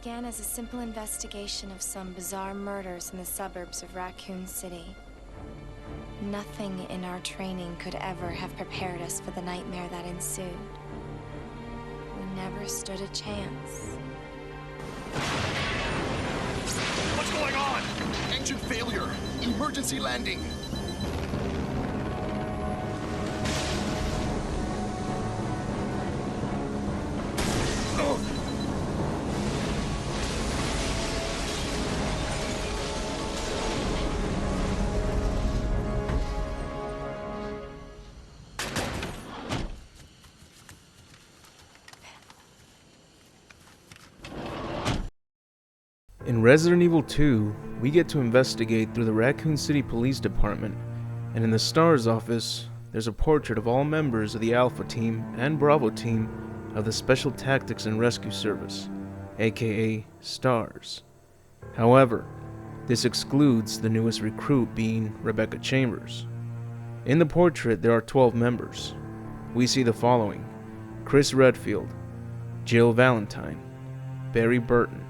began as a simple investigation of some bizarre murders in the suburbs of Raccoon City. Nothing in our training could ever have prepared us for the nightmare that ensued. We never stood a chance. What's going on? Engine failure. Emergency landing. In Resident Evil 2, we get to investigate through the Raccoon City Police Department, and in the S.T.A.R.S office, there's a portrait of all members of the Alpha Team and Bravo Team of the Special Tactics and Rescue Service, aka S.T.A.R.S. However, this excludes the newest recruit being Rebecca Chambers. In the portrait, there are 12 members. We see the following: Chris Redfield, Jill Valentine, Barry Burton,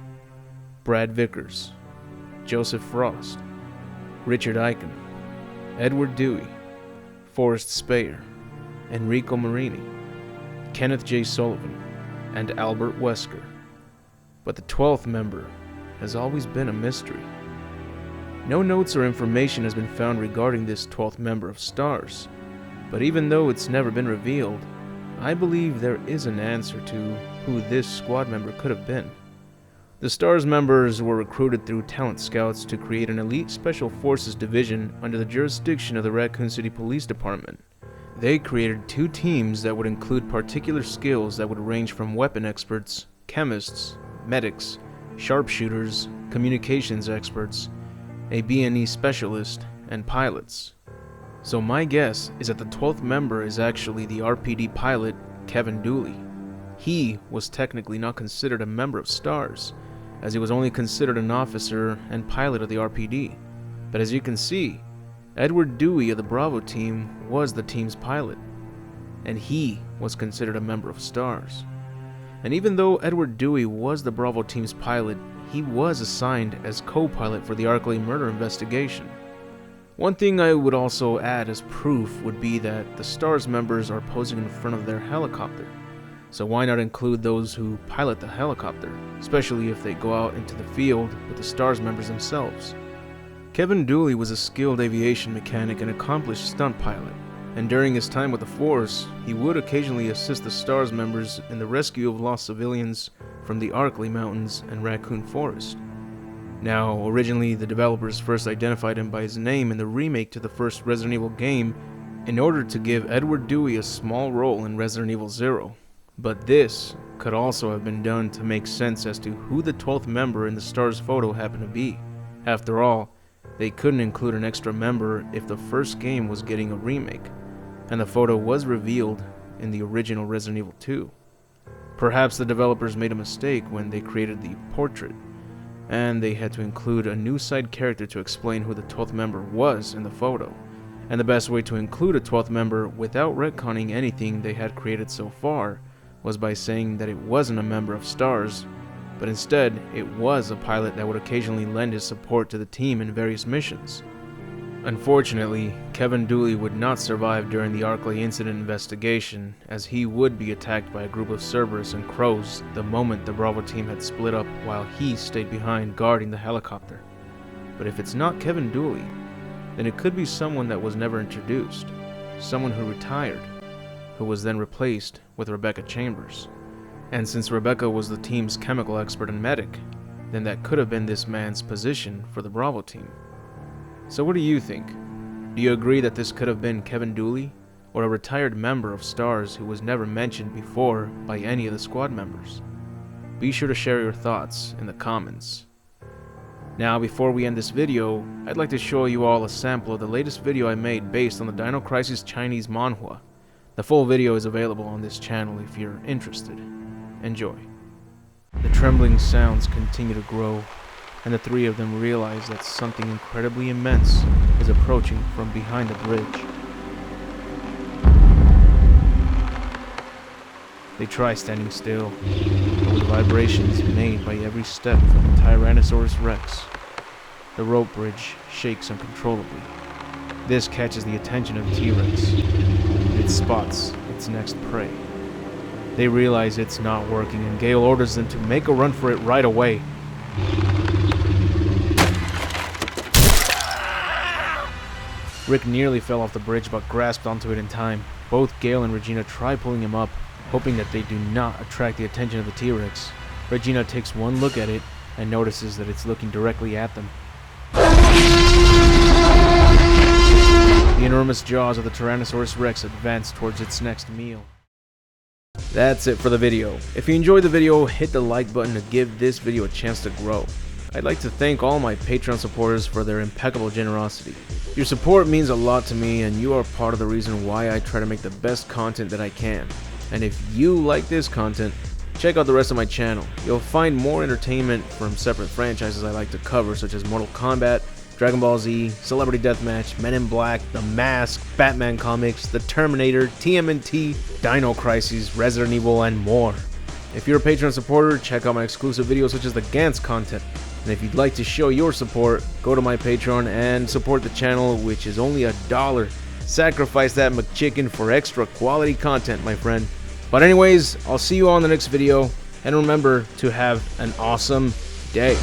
Brad Vickers, Joseph Frost, Richard Eichen, Edward Dewey, Forrest Speyer, Enrico Marini, Kenneth J. Sullivan, and Albert Wesker. But the 12th member has always been a mystery. No notes or information has been found regarding this 12th member of S.T.A.R.S, but even though it's never been revealed, I believe there is an answer to who this squad member could have been. The S.T.A.R.S members were recruited through talent scouts to create an elite special forces division under the jurisdiction of the Raccoon City Police Department. They created 2 teams that would include particular skills that would range from weapon experts, chemists, medics, sharpshooters, communications experts, a B&E specialist, and pilots. So my guess is that the 12th member is actually the RPD pilot, Kevin Dooley. He was technically not considered a member of S.T.A.R.S, as he was only considered an officer and pilot of the RPD. But as you can see, Edward Dewey of the Bravo team was the team's pilot, and he was considered a member of S.T.A.R.S. And even though Edward Dewey was the Bravo team's pilot, he was assigned as co-pilot for the Arklay murder investigation. One thing I would also add as proof would be that the S.T.A.R.S members are posing in front of their helicopter. So why not include those who pilot the helicopter, especially if they go out into the field with the S.T.A.R.S members themselves? Kevin Dooley was a skilled aviation mechanic and accomplished stunt pilot, and during his time with the Force, he would occasionally assist the S.T.A.R.S members in the rescue of lost civilians from the Arklay Mountains and Raccoon Forest. Now, originally the developers first identified him by his name in the remake to the first Resident Evil game in order to give Edward Dewey a small role in Resident Evil 0. But this could also have been done to make sense as to who the 12th member in the S.T.A.R.S photo happened to be. After all, they couldn't include an extra member if the first game was getting a remake, and the photo was revealed in the original Resident Evil 2. Perhaps the developers made a mistake when they created the portrait, and they had to include a new side character to explain who the 12th member was in the photo. And the best way to include a 12th member without retconning anything they had created so far was by saying that it wasn't a member of S.T.A.R.S, but instead it was a pilot that would occasionally lend his support to the team in various missions. Unfortunately, Kevin Dooley would not survive during the Arklay incident investigation, as he would be attacked by a group of Cerberus and Crows the moment the Bravo team had split up while he stayed behind guarding the helicopter. But if it's not Kevin Dooley, then it could be someone that was never introduced, someone who retired, who was then replaced with Rebecca Chambers. And since Rebecca was the team's chemical expert and medic, then that could have been this man's position for the Bravo team. So what do you think? Do you agree that this could have been Kevin Dooley, or a retired member of S.T.A.R.S who was never mentioned before by any of the squad members? Be sure to share your thoughts in the comments. Now, before we end this video, I'd like to show you all a sample of the latest video I made based on the Dino Crisis Chinese manhwa. The full video is available on this channel if you're interested. Enjoy. The trembling sounds continue to grow, and the 3 of them realize that something incredibly immense is approaching from behind the bridge. They try standing still, but with vibrations made by every step from the Tyrannosaurus Rex. The rope bridge shakes uncontrollably. This catches the attention of the T-Rex. It spots its next prey. They realize it's not working, and Gale orders them to make a run for it right away. Rick nearly fell off the bridge but grasped onto it in time. Both Gale and Regina try pulling him up, hoping that they do not attract the attention of the T-Rex. Regina takes one look at it and notices that it's looking directly at them. The enormous jaws of the Tyrannosaurus Rex advance towards its next meal. That's it for the video. If you enjoyed the video, hit the like button to give this video a chance to grow. I'd like to thank all my Patreon supporters for their impeccable generosity. Your support means a lot to me, and you are part of the reason why I try to make the best content that I can. And if you like this content, check out the rest of my channel. You'll find more entertainment from separate franchises I like to cover, such as Mortal Kombat, Dragon Ball Z, Celebrity Deathmatch, Men in Black, The Mask, Batman comics, The Terminator, TMNT, Dino Crises, Resident Evil, and more. If you're a Patreon supporter, check out my exclusive videos such as the Gantz content. And if you'd like to show your support, go to my Patreon and support the channel, which is only $1. Sacrifice that McChicken for extra quality content, my friend. But anyways, I'll see you all in the next video, and remember to have an awesome day.